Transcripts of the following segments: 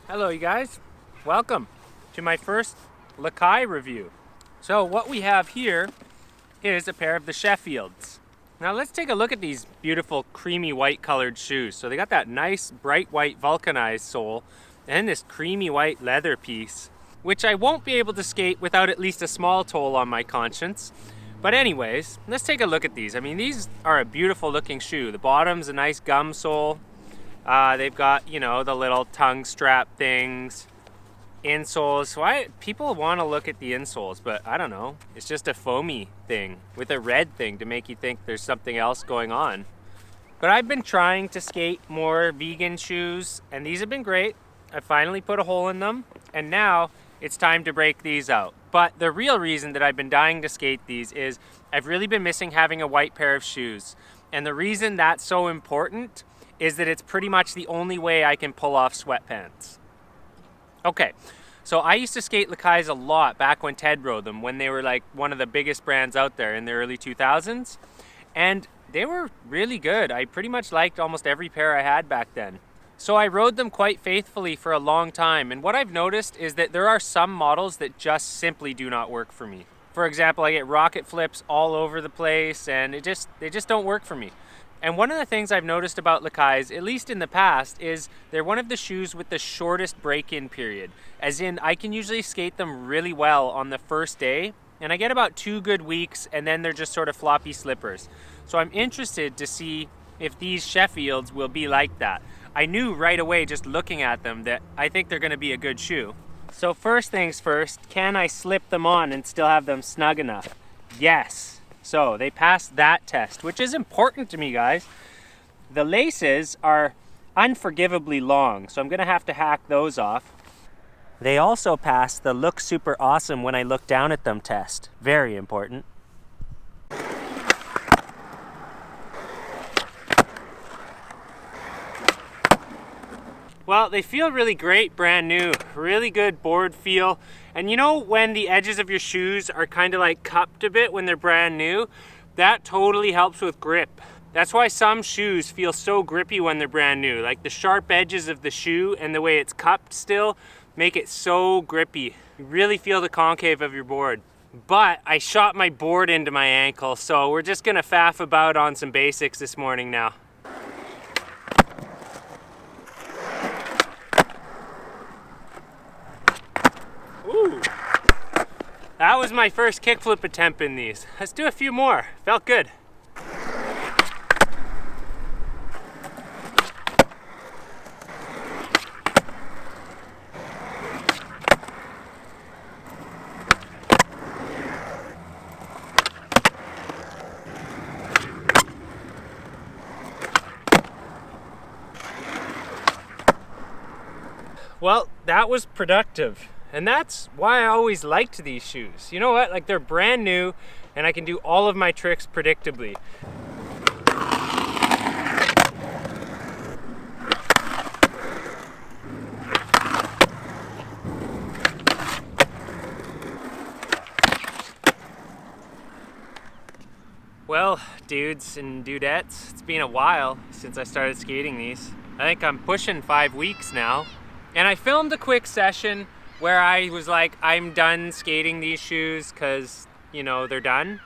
Hello you guys, welcome to my first Lakai review. So what we have here is a pair of the Sheffields. Now let's take a look at these beautiful creamy white colored shoes. So they got that nice bright white vulcanized sole and this creamy white leather piece, which I won't be able to skate without at least a small toll on my conscience. But anyways, let's take a look at these. I mean, these are a beautiful looking shoe. The bottom's a nice gum sole. They've got, you know, the little tongue strap things, insoles. So people want to look at the insoles, but I don't know. It's just a foamy thing with a red thing to make you think there's something else going on. But I've been trying to skate more vegan shoes, and these have been great. I finally put a hole in them, and now it's time to break these out. But the real reason that I've been dying to skate these is I've really been missing having a white pair of shoes. And the reason that's so important is that it's pretty much the only way I can pull off sweatpants. Okay, so I used to skate Lakais a lot back when Ted rode them, when they were like one of the biggest brands out there in the early 2000s. And they were really good. I pretty much liked almost every pair I had back then. So I rode them quite faithfully for a long time. And what I've noticed is that there are some models that just simply do not work for me. For example, I get rocket flips all over the place and they just don't work for me. And one of the things I've noticed about Lakais, at least in the past, is they're one of the shoes with the shortest break-in period. As in, I can usually skate them really well on the first day, and I get about 2 good weeks, and then they're just sort of floppy slippers. So I'm interested to see if these Sheffields will be like that. I knew right away just looking at them that I think they're going to be a good shoe. So first things first, can I slip them on and still have them snug enough? Yes. So they passed that test, which is important to me, guys. The laces are unforgivably long, so I'm gonna have to hack those off. They also passed the look super awesome when I look down at them test. Very important. Well, they feel really great, brand new, really good board feel. And you know when the edges of your shoes are kind of like cupped a bit when they're brand new? That totally helps with grip. That's why some shoes feel so grippy when they're brand new. Like the sharp edges of the shoe and the way it's cupped still make it so grippy. You really feel the concave of your board. But I shot my board into my ankle, so we're just gonna faff about on some basics this morning now. Ooh, that was my first kickflip attempt in these. Let's do a few more. Felt good. Well, that was productive. And that's why I always liked these shoes. You know what? Like, they're brand new and I can do all of my tricks predictably. Well, dudes and dudettes, it's been a while since I started skating these. I think I'm pushing 5 weeks now. And I filmed a quick session where I was like, I'm done skating these shoes because, you know, they're done.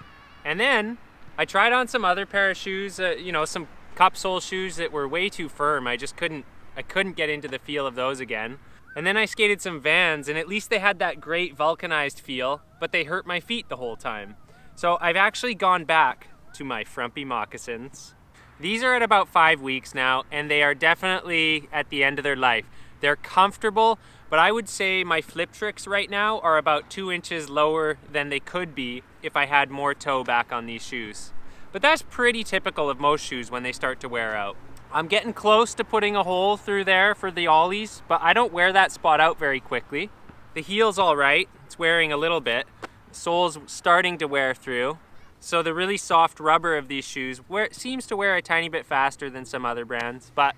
And then I tried on some other pair of shoes, you know, some cup sole shoes that were way too firm. I couldn't get into the feel of those again. And then I skated some Vans, and at least they had that great vulcanized feel, but they hurt my feet the whole time. So I've actually gone back to my frumpy moccasins. These are at about 5 weeks now, and they are definitely at the end of their life. They're comfortable, but I would say my flip tricks right now are about 2 inches lower than they could be if I had more toe back on these shoes. But that's pretty typical of most shoes when they start to wear out. I'm getting close to putting a hole through there for the ollies, but I don't wear that spot out very quickly. The heel's all right, it's wearing a little bit. The sole's starting to wear through. So the really soft rubber of these shoes seems to wear a tiny bit faster than some other brands, but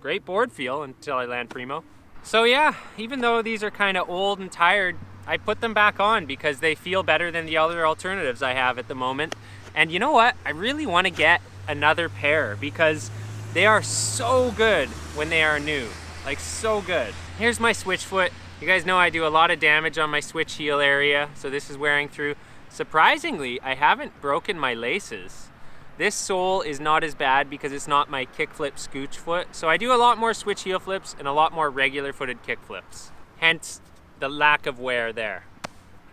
great board feel until I land primo. So yeah, even though these are kind of old and tired, I put them back on because they feel better than the other alternatives I have at the moment. And you know what? I really want to get another pair because they are so good when they are new. like so good. Here's my switch foot. You guys know I do a lot of damage on my switch heel area, so this is wearing through. Surprisingly, I haven't broken my laces. This sole is not as bad because it's not my kickflip scooch foot, so I do a lot more switch heel flips and a lot more regular footed kickflips. Hence the lack of wear there.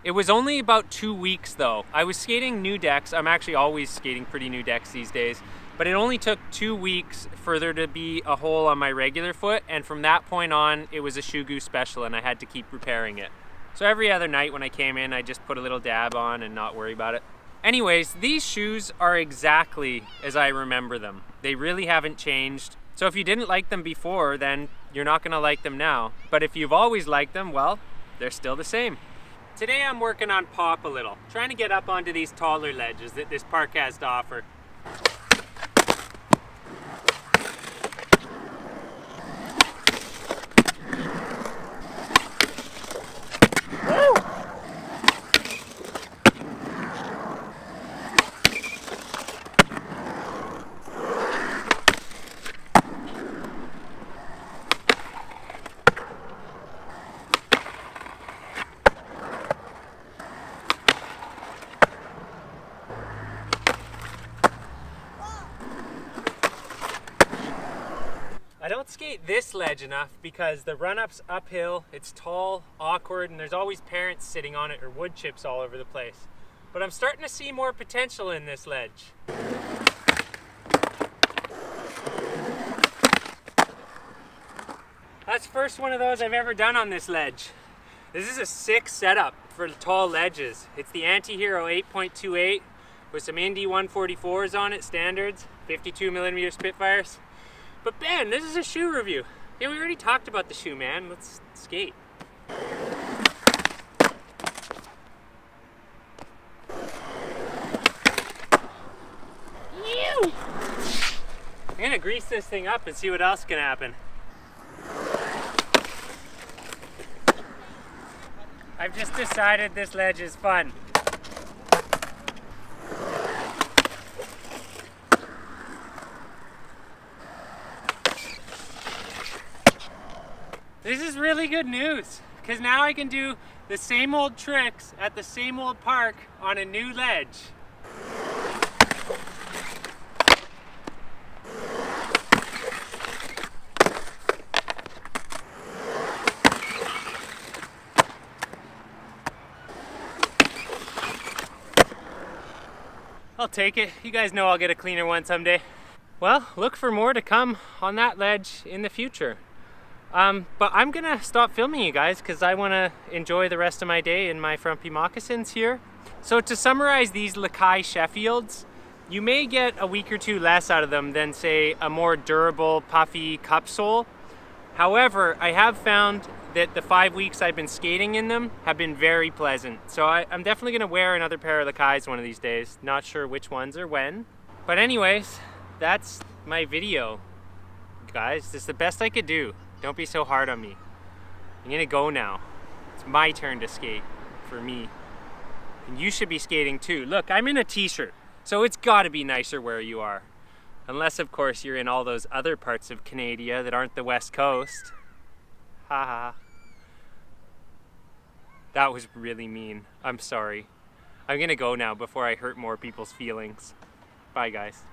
It was only about 2 weeks though. I was skating new decks. I'm actually always skating pretty new decks these days, but it only took 2 weeks for there to be a hole on my regular foot, and from that point on, it was a shoe goo special and I had to keep repairing it. So every other night when I came in, I just put a little dab on and not worry about it. Anyways, these shoes are exactly as I remember them. They really haven't changed. So if you didn't like them before, then you're not gonna like them now. But if you've always liked them, well, they're still the same. Today I'm working on pop a little, trying to get up onto these taller ledges that this park has to offer. I don't skate this ledge enough because the run-up's uphill, it's tall, awkward, and there's always parents sitting on it or wood chips all over the place. But I'm starting to see more potential in this ledge. That's the first one of those I've ever done on this ledge. This is a sick setup for tall ledges. It's the Anti-Hero 8.28 with some Indy 144s on it, standards, 52mm Spitfires. But Ben, this is a shoe review. Yeah, we already talked about the shoe, man. Let's skate. Ew! I'm gonna grease this thing up and see what else can happen. I've just decided this ledge is fun. This is really good news, because now I can do the same old tricks at the same old park on a new ledge. I'll take it. You guys know I'll get a cleaner one someday. Well, look for more to come on that ledge in the future. But I'm gonna stop filming you guys because I want to enjoy the rest of my day in my frumpy moccasins here. So to summarize these Lakai Sheffields, you may get a week or two less out of them than say a more durable puffy cup sole. However, I have found that the 5 weeks I've been skating in them have been very pleasant. So I'm definitely gonna wear another pair of Lakais one of these days. Not sure which ones or when. But anyways, that's my video. Guys, this is the best I could do. Don't be so hard on me. I'm gonna go now. It's my turn to skate, for me. And you should be skating too. Look, I'm in a t-shirt, so it's gotta be nicer where you are. Unless, of course, you're in all those other parts of Canada that aren't the West Coast. Ha ha. That was really mean. I'm sorry. I'm gonna go now before I hurt more people's feelings. Bye, guys.